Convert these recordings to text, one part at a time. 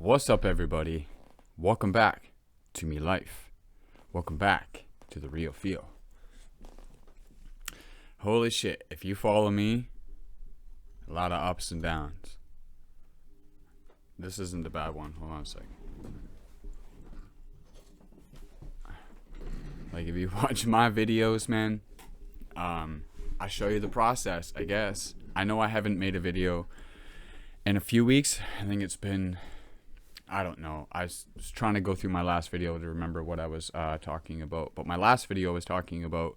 What's up, everybody? Welcome back to me life. Welcome back to the real feel. Holy shit, if you follow me, a lot of ups and downs. This isn't the bad one. Hold on a second. Like, if you watch my videos, man, I show you the process, I guess. I know I haven't made a video in a few weeks. I think it's been, I don't know. I was trying to go through my last video to remember what I was talking about. But my last video was talking about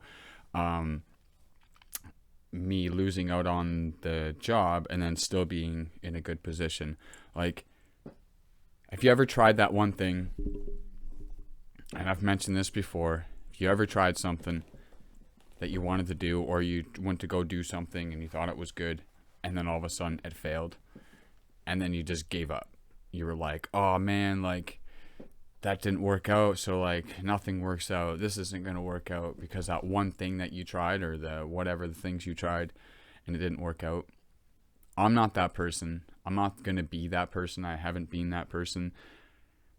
me losing out on the job and then still being in a good position. Like, if you ever tried that one thing, and I've mentioned this before, if you ever tried something that you wanted to do, or you went to go do something and you thought it was good, and then all of a sudden it failed, and then you just gave up. You were like, oh man, like, that didn't work out, so like nothing works out. This isn't going to work out because that one thing that you tried, or the whatever the things you tried, and it didn't work out. I'm not that person. I'm not going to be that person. I haven't been that person.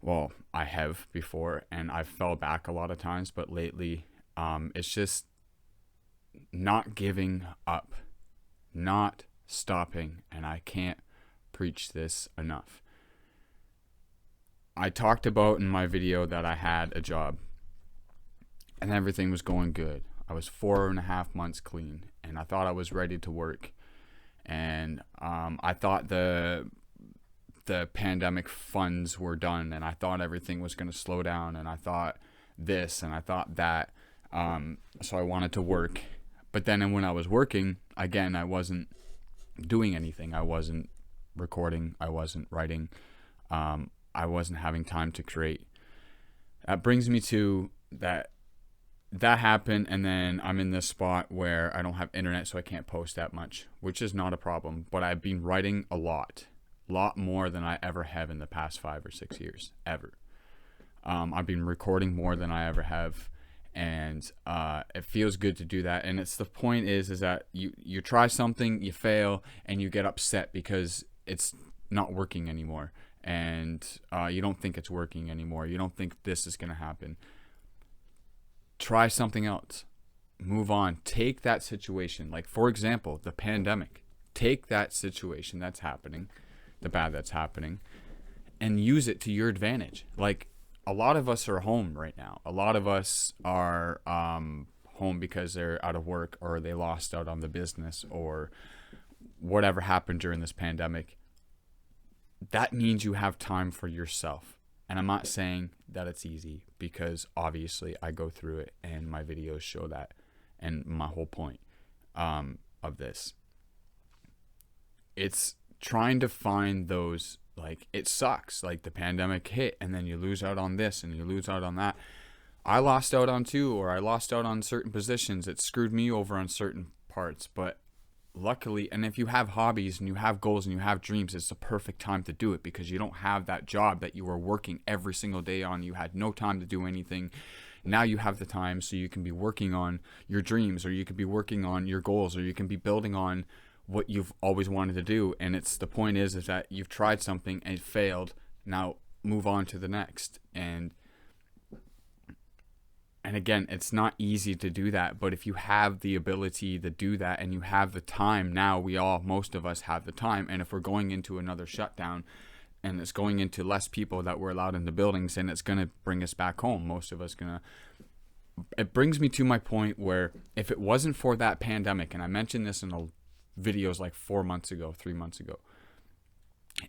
Well, I have before, and I've fell back a lot of times, but lately, it's just not giving up, not stopping, and I can't preach this enough. I talked about in my video that I had a job and everything was going good. I was 4.5 months clean, and I thought I was ready to work. And I thought the pandemic funds were done, and I thought everything was going to slow down, and I thought this and I thought that. So I wanted to work. But then when I was working, again, I wasn't doing anything. I wasn't recording. I wasn't writing. I wasn't having time to create. That brings me to that happened, and then I'm in this spot where I don't have internet, so I can't post that much, which is not a problem. But I've been writing a lot more than I ever have in the past 5 or 6 years, ever. I've been recording more than I ever have, and it feels good to do that. And it's the point is that you try something, you fail, and you get upset because it's not working anymore. And you don't think it's working anymore. You don't think this is going to happen. Try something else. Move on. Take that situation. Like, for example, the pandemic. Take that situation that's happening, the bad that's happening, and use it to your advantage. Like, a lot of us are home right now. A lot of us are home because they're out of work, or they lost out on the business, or whatever happened during this pandemic. That means you have time for yourself. And I'm not saying that it's easy, because obviously I go through it and my videos show that. And my whole point of this, it's trying to find those, like, it sucks. Like, the pandemic hit and then you lose out on this and you lose out on that. I lost out on too, or I lost out on certain positions. It screwed me over on certain parts, but luckily, and if you have hobbies and you have goals and you have dreams, it's the perfect time to do it, because you don't have that job that you were working every single day on. You had no time to do anything. Now you have the time, so you can be working on your dreams, or you could be working on your goals, or you can be building on what you've always wanted to do. And it's the point is that you've tried something and it failed. Now move on to the next. And again, it's not easy to do that, but if you have the ability to do that and you have the time, now most of us have the time. And if we're going into another shutdown and it's going into less people that were allowed in the buildings, and it's going to bring us back home, most of us it brings me to my point where if it wasn't for that pandemic, and I mentioned this in videos like 3 months ago,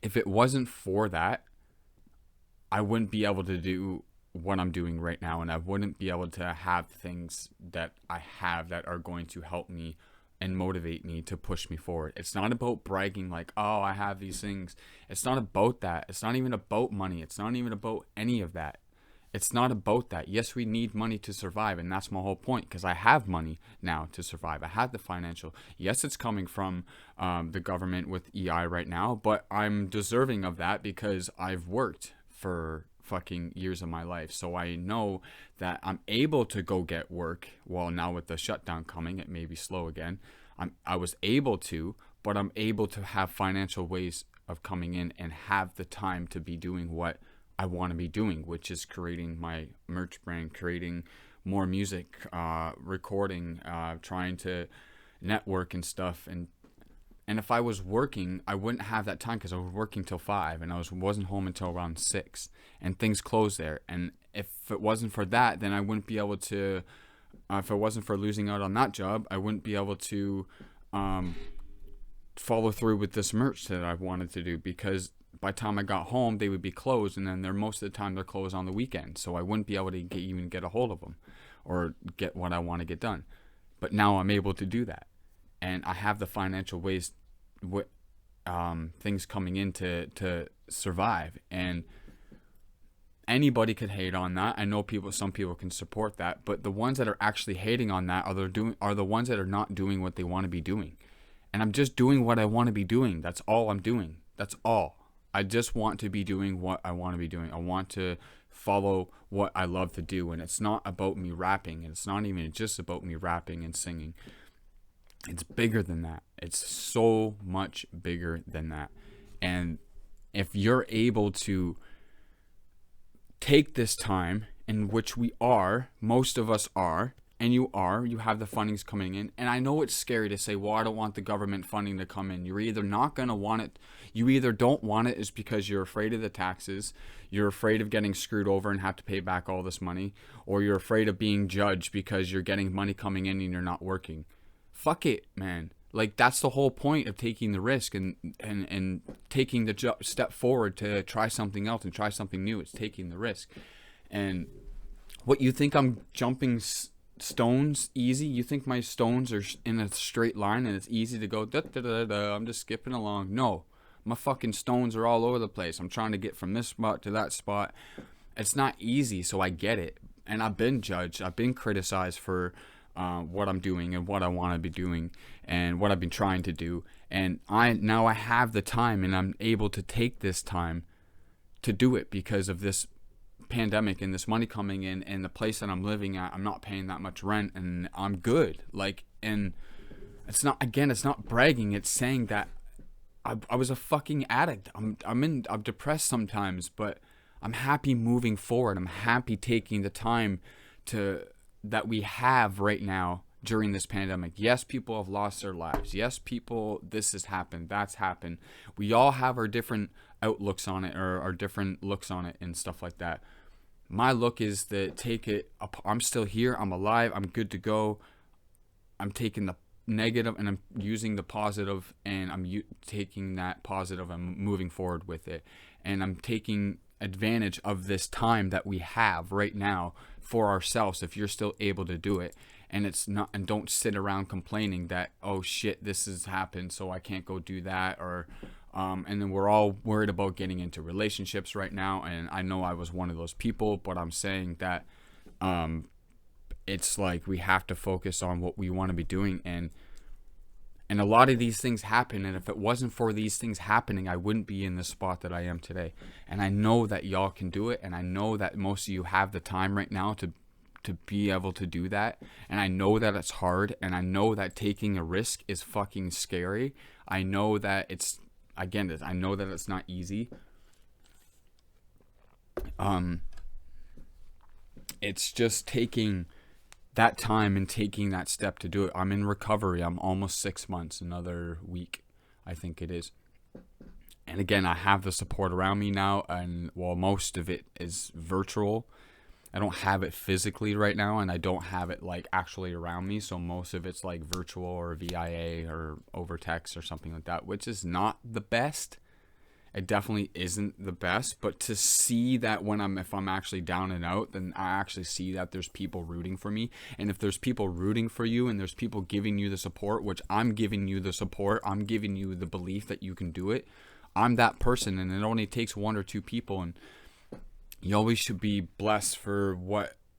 if it wasn't for that, I wouldn't be able to do what I'm doing right now, and I wouldn't be able to have things that I have that are going to help me and motivate me to push me forward. It's not about bragging like, oh, I have these things. It's not about that. It's not even about money. It's not even about any of that. It's not about that. Yes, we need money to survive, and that's my whole point, because I have money now to survive. I have the financial. Yes, it's coming from the government with EI right now, but I'm deserving of that because I've worked for fucking years of my life. So I know that I'm able to go get work. Well, now with the shutdown coming, it may be slow again. I was able to, but I'm able to have financial ways of coming in and have the time to be doing what I want to be doing, which is creating my merch brand, creating more music, recording, trying to network and stuff. And if I was working, I wouldn't have that time because I was working till 5 and wasn't home until around 6 and things closed there. And if it wasn't for that, then I wouldn't be able to, if it wasn't for losing out on that job, I wouldn't be able to follow through with this merch that I wanted to do, because by the time I got home, they would be closed, and then most of the time they're closed on the weekend, so I wouldn't be able to even get a hold of them or get what I want to get done. But now I'm able to do that, and I have the financial ways, things coming in to survive. And anybody could hate on that. I know some people can support that, but the ones that are actually hating on that are the ones that are not doing what they want to be doing. And I'm just doing what I want to be doing. That's all I'm doing. That's all. I just want to be doing what I want to be doing. I want to follow what I love to do. And it's not about me rapping. And it's not even just about me rapping and singing. It's bigger than that. It's so much bigger than that. And if you're able to take this time, in which most of us are, and you have the fundings coming in. And I know it's scary to say, well, I don't want the government funding to come in. You're either not going to want it. You either don't want it is because you're afraid of the taxes. You're afraid of getting screwed over and have to pay back all this money. Or you're afraid of being judged because you're getting money coming in and you're not working. Fuck it, man. Like, that's the whole point of taking the risk and taking the step forward to try something else and try something new. It's taking the risk. And what you think I'm jumping stones easy? You think my stones are in a straight line and it's easy to go da, da, da, da, I'm just skipping along? No, my fucking stones are all over the place. I'm trying to get from this spot to that spot. It's not easy, so I get it. And I've been judged. I've been criticized for what I'm doing and what I want to be doing and what I've been trying to do. And now I have the time, and I'm able to take this time to do it because of this pandemic and this money coming in, and the place that I'm living at, I'm not paying that much rent, and I'm good. Like, and it's not bragging. It's saying that I was a fucking addict. I'm depressed sometimes, but I'm happy moving forward. I'm happy taking the time that we have right now during this pandemic. Yes, people have lost their lives. Yes, this has happened, that's happened. We all have our different outlooks on it, or our different looks on it and stuff like that. My look is to take it up. I'm still here. I'm alive. I'm good to go. I'm taking the negative and I'm using the positive, and I'm taking that positive and moving forward with it. And I'm taking advantage of this time that we have right now for ourselves, if you're still able to do it. And don't sit around complaining that, oh shit, this has happened, so I can't go do that. Or and then we're all worried about getting into relationships right now, and I know I was one of those people, but I'm saying that it's like we have to focus on what we want to be doing. And a lot of these things happen, and if it wasn't for these things happening, I wouldn't be in the spot that I am today. And I know that y'all can do it, and I know that most of you have the time right now to be able to do that. And I know that it's hard, and I know that taking a risk is fucking scary. I know that I know that it's not easy. It's just taking that time and taking that step to do it. I'm in recovery. I'm almost 6 months, another week, I think it is. And again, I have the support around me now, and while most of it is virtual, I don't have it physically right now, and I don't have it like actually around me. So most of it's like virtual or VIA or over text or something like that, which is not the best. It definitely isn't the best, but to see that if I'm actually down and out, then I actually see that there's people rooting for me. And if there's people rooting for you and there's people giving you the support, which I'm giving you the support, I'm giving you the belief that you can do it. I'm that person, and it only takes one or two people, and you always should be blessed for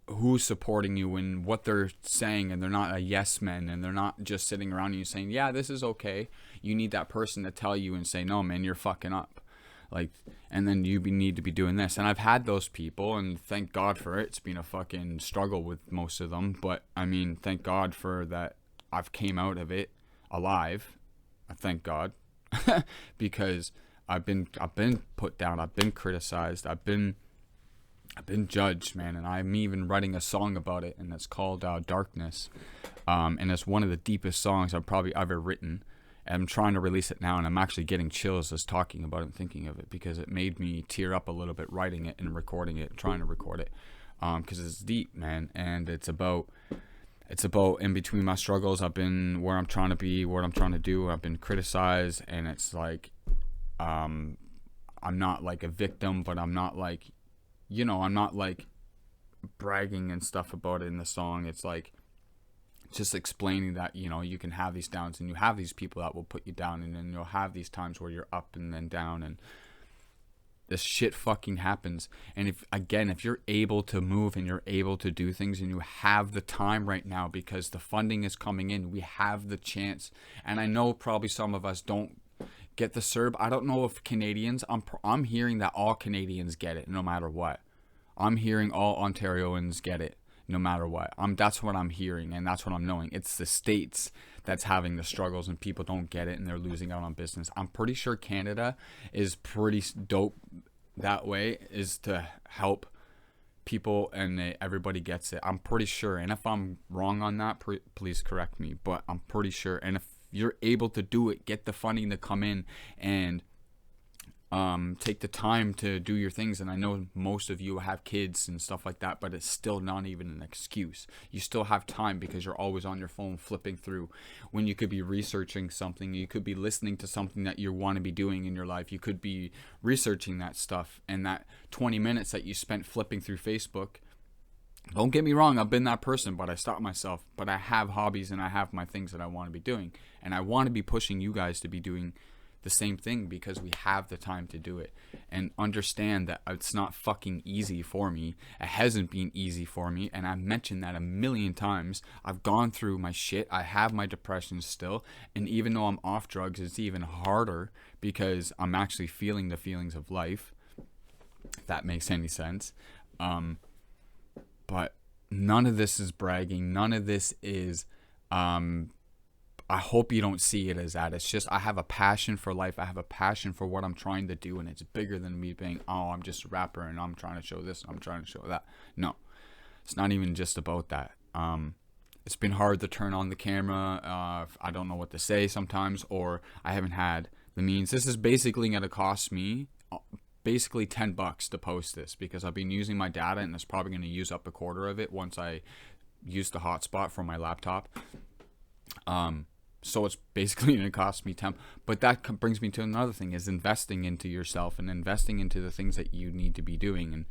who's supporting you and what they're saying, and they're not a yes men, and they're not just sitting around you saying, yeah, this is okay. You need that person to tell you and say, no, man, you're fucking up. Like, and then you need to be doing this. And I've had those people, and thank God for it. It's been a fucking struggle with most of them, but I mean, thank God for that. I've came out of it alive. I thank God because I've been put down. I've been criticized. I've been judged, man. And I'm even writing a song about it, and it's called Darkness. And it's one of the deepest songs I've probably ever written. And I'm trying to release it now, and I'm actually getting chills just talking about it and thinking of it, because it made me tear up a little bit writing it and recording it, trying to record it, because it's deep, man. And it's about in between my struggles. I've been where I'm trying to be, what I'm trying to do. I've been criticized, and it's like, I'm not like a victim, but I'm not like, I'm not like bragging and stuff about it in the song. It's like just explaining that, you can have these downs, and you have these people that will put you down, and then you'll have these times where you're up and then down, and this shit fucking happens. And if you're able to move and you're able to do things, and you have the time right now because the funding is coming in, we have the chance. And I know probably some of us don't get the CERB. I don't know if Canadians, I'm hearing that all Canadians get it no matter what. I'm hearing all Ontarians get it no matter what. That's what I'm hearing, and that's what I'm knowing. It's the States that's having the struggles, and people don't get it, and they're losing out on business. I'm pretty sure Canada is pretty dope that way, is to help people, and everybody gets it. I'm pretty sure, and if I'm wrong on that, please correct me, but I'm pretty sure. And if you're able to do it, get the funding to come in, and take the time to do your things. And I know most of you have kids and stuff like that, but it's still not even an excuse. You still have time, because you're always on your phone flipping through, when you could be researching something. You could be listening to something that you want to be doing in your life. You could be researching that stuff, and that 20 minutes that you spent flipping through Facebook, don't get me wrong, I've been that person, but I stopped myself. But I have hobbies, and I have my things that I want to be doing, and I want to be pushing you guys to be doing the same thing, because we have the time to do it. And understand that it's not fucking easy for me. It hasn't been easy for me, and I've mentioned that a million times. I've gone through my shit. I have my depression still, and even though I'm off drugs, it's even harder, because I'm actually feeling the feelings of life, if that makes any sense. But none of this is bragging. None of this is I hope you don't see it as that. It's just, I have a passion for life. I have a passion for what I'm trying to do, and it's bigger than me being, I'm just a rapper and I'm trying to show this and I'm trying to show that. No, it's not even just about that. It's been hard to turn on the camera. I don't know what to say sometimes, or I haven't had the means. This is basically going to cost me basically $10 to post this, because I've been using my data, and it's probably going to use up a quarter of it once I use the hotspot from my laptop. So it's basically going to cost me time. But that brings me to another thing, is investing into yourself and investing into the things that you need to be doing.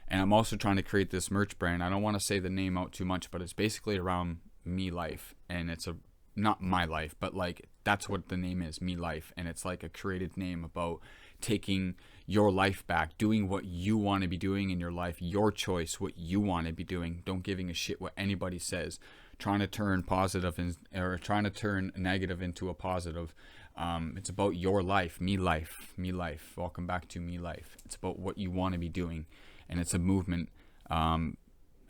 And I'm also trying to create this merch brand. I don't want to say the name out too much, but it's basically around Me Life. And it's not my life, but like, that's what the name is, Me Life. And it's like a creative name about taking your life back, doing what you want to be doing in your life, your choice, what you want to be doing. Don't giving a shit what anybody says. Trying to turn positive or trying to turn negative into a positive. It's about your life. Me Life. Me Life. Welcome back to Me Life. It's about what you want to be doing, and it's a movement. And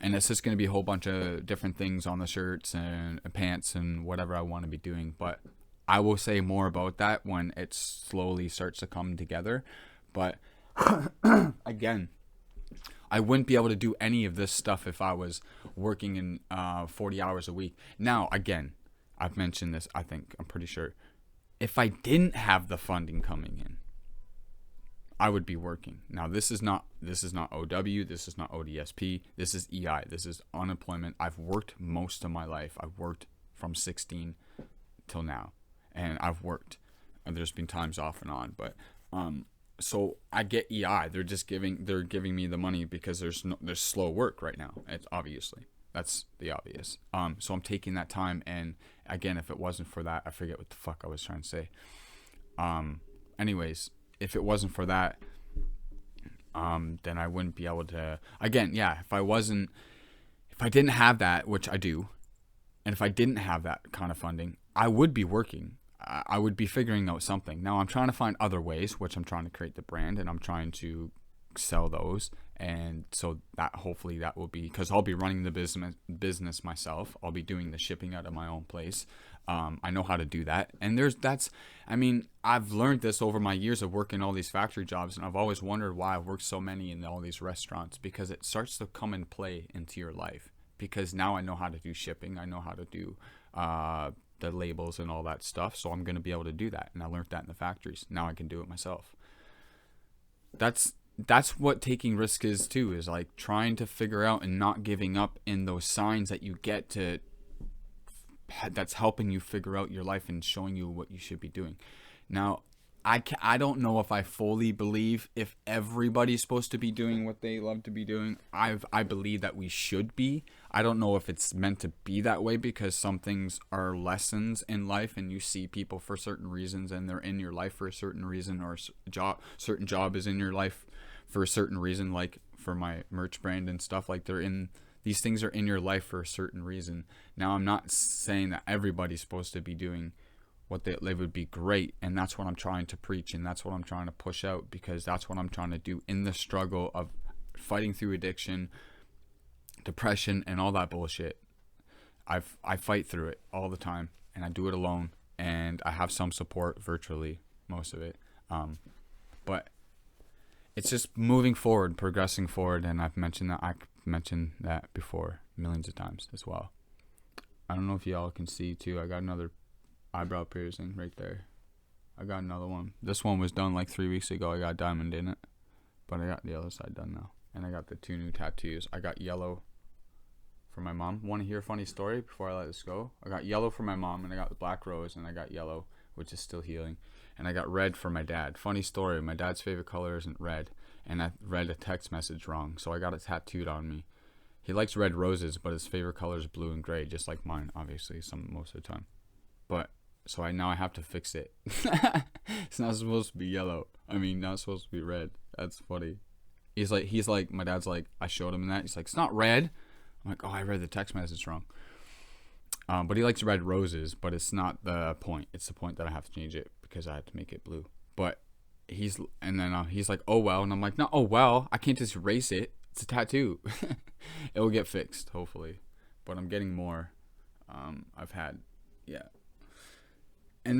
it's just going to be a whole bunch of different things on the shirts and pants and whatever I want to be doing. But I will say more about that when it slowly starts to come together. But again, I wouldn't be able to do any of this stuff if I was working in 40 hours a week. Now, again, I've mentioned this, I'm pretty sure. If I didn't have the funding coming in, I would be working. Now, this is not OW, this is not ODSP, this is EI, this is unemployment. I've worked most of my life. I've worked from 16 till now, and I've worked. There's been times off and on, but so I get EI. They're giving me the money because there's slow work right now. It's obviously, that's the obvious. So I'm taking that time, and again, if it wasn't for that, I forget what the fuck I was trying to say. Anyways, if it wasn't for that, then I wouldn't be able to. Again, yeah, if I didn't have that, which I do, and if I didn't have that kind of funding, I would be working. I would be figuring out something. Now I'm trying to find other ways, which I'm trying to create the brand, and I'm trying to sell those. And so that hopefully that will be, because I'll be running the business myself. I'll be doing the shipping out of my own place. I know how to do that. And I've learned this over my years of working all these factory jobs, and I've always wondered why I've worked so many in all these restaurants, because it starts to come and play into your life. Because now I know how to do shipping, I know how to do the labels and all that stuff, so I'm going to be able to do that. And I learned that in the factories. Now I can do it myself. That's what taking risk is too, is like trying to figure out and not giving up in those signs that you get to, that's helping you figure out your life and showing you what you should be doing. Now, I don't know if I fully believe if everybody's supposed to be doing what they love to be doing. I believe that we should be. I don't know if it's meant to be that way, because some things are lessons in life, and you see people for certain reasons, and they're in your life for a certain reason, or certain job is in your life for a certain reason. Like for my merch brand and stuff, like these things are in your life for a certain reason. Now, I'm not saying that everybody's supposed to be doing what they would be great, and that's what I'm trying to preach, and that's what I'm trying to push out, because that's what I'm trying to do in the struggle of fighting through addiction, depression, and all that bullshit. I fight through it all the time, and I do it alone, and I have some support virtually, most of it, but it's just moving forward, progressing forward. And I've mentioned that before millions of times as well. I don't know if y'all can see too, I got another eyebrow piercing right there. I got another one. This one was done like 3 weeks ago. I got diamond in it, but I got the other side done now. And I got the 2 new tattoos. I got yellow for my mom. Want to hear a funny story before I let this go? I got yellow for my mom, and I got the black rose, and I got yellow, which is still healing. And I got red for my dad. Funny story, my dad's favorite color isn't red, and I read a text message wrong, so I got it tattooed on me. He likes red roses, but his favorite color is blue and gray, just like mine, obviously, most of the time. But so now I have to fix it. It's not supposed to be yellow. Not supposed to be red. That's funny. He's like, my dad's like, I showed him that. He's like, it's not red. I'm like, oh, I read the text message wrong. But he likes red roses, but it's not the point. It's the point that I have to change it because I have to make it blue. But he's like, oh well, and I'm like, no, oh well, I can't just erase it. It's a tattoo. It will get fixed, hopefully. But I'm getting more. And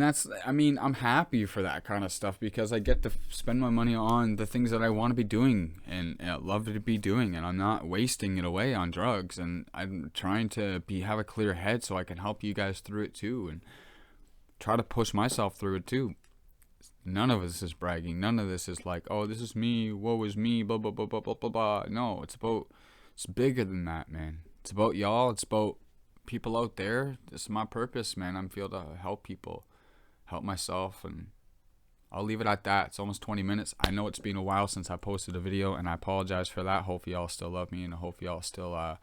I'm happy for that kind of stuff, because I get to spend my money on the things that I want to be doing and love to be doing, and I'm not wasting it away on drugs, and I'm trying to have a clear head so I can help you guys through it too, and try to push myself through it too. None of this is bragging. None of this is like, oh, this is me, woe is me, blah, blah, blah, blah, blah, blah, blah. No, it's bigger than that, man. It's about y'all. It's about people out there. This is my purpose, man. I'm feel to help people, help myself, and I'll leave it at that. It's almost 20 minutes. I know it's been a while since I posted a video, and I apologize for that. Hope y'all still love me, and I hope y'all still,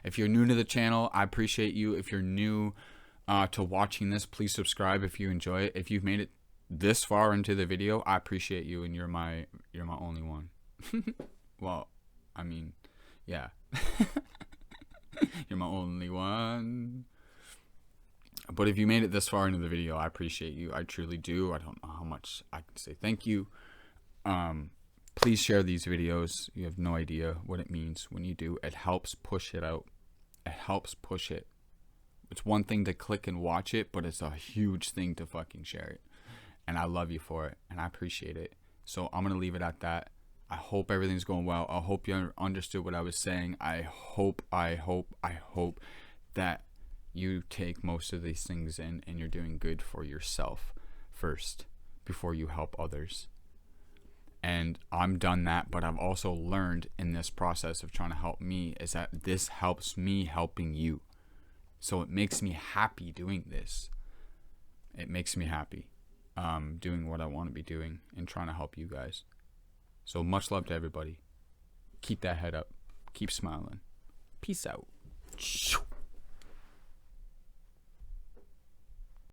if you're new to the channel, I appreciate you. If you're new to watching this, please subscribe if you enjoy it. If you've made it this far into the video, I appreciate you, and you're my only one. Well, yeah. You're my only one. But if you made it this far into the video, I appreciate you. I truly do. I don't know how much I can say thank you. Please share these videos. You have no idea what it means when you do. It helps push it out. It helps push it. It's one thing to click and watch it, but it's a huge thing to fucking share it. And I love you for it, and I appreciate it. So I'm going to leave it at that. I hope everything's going well. I hope you understood what I was saying. I hope that you take most of these things in, and you're doing good for yourself first before you help others. And I'm done that, but I've also learned in this process of trying to help me is that this helps me helping you. So it makes me happy doing this. It makes me happy doing what I want to be doing and trying to help you guys. So much love to everybody. Keep that head up. Keep smiling. Peace out.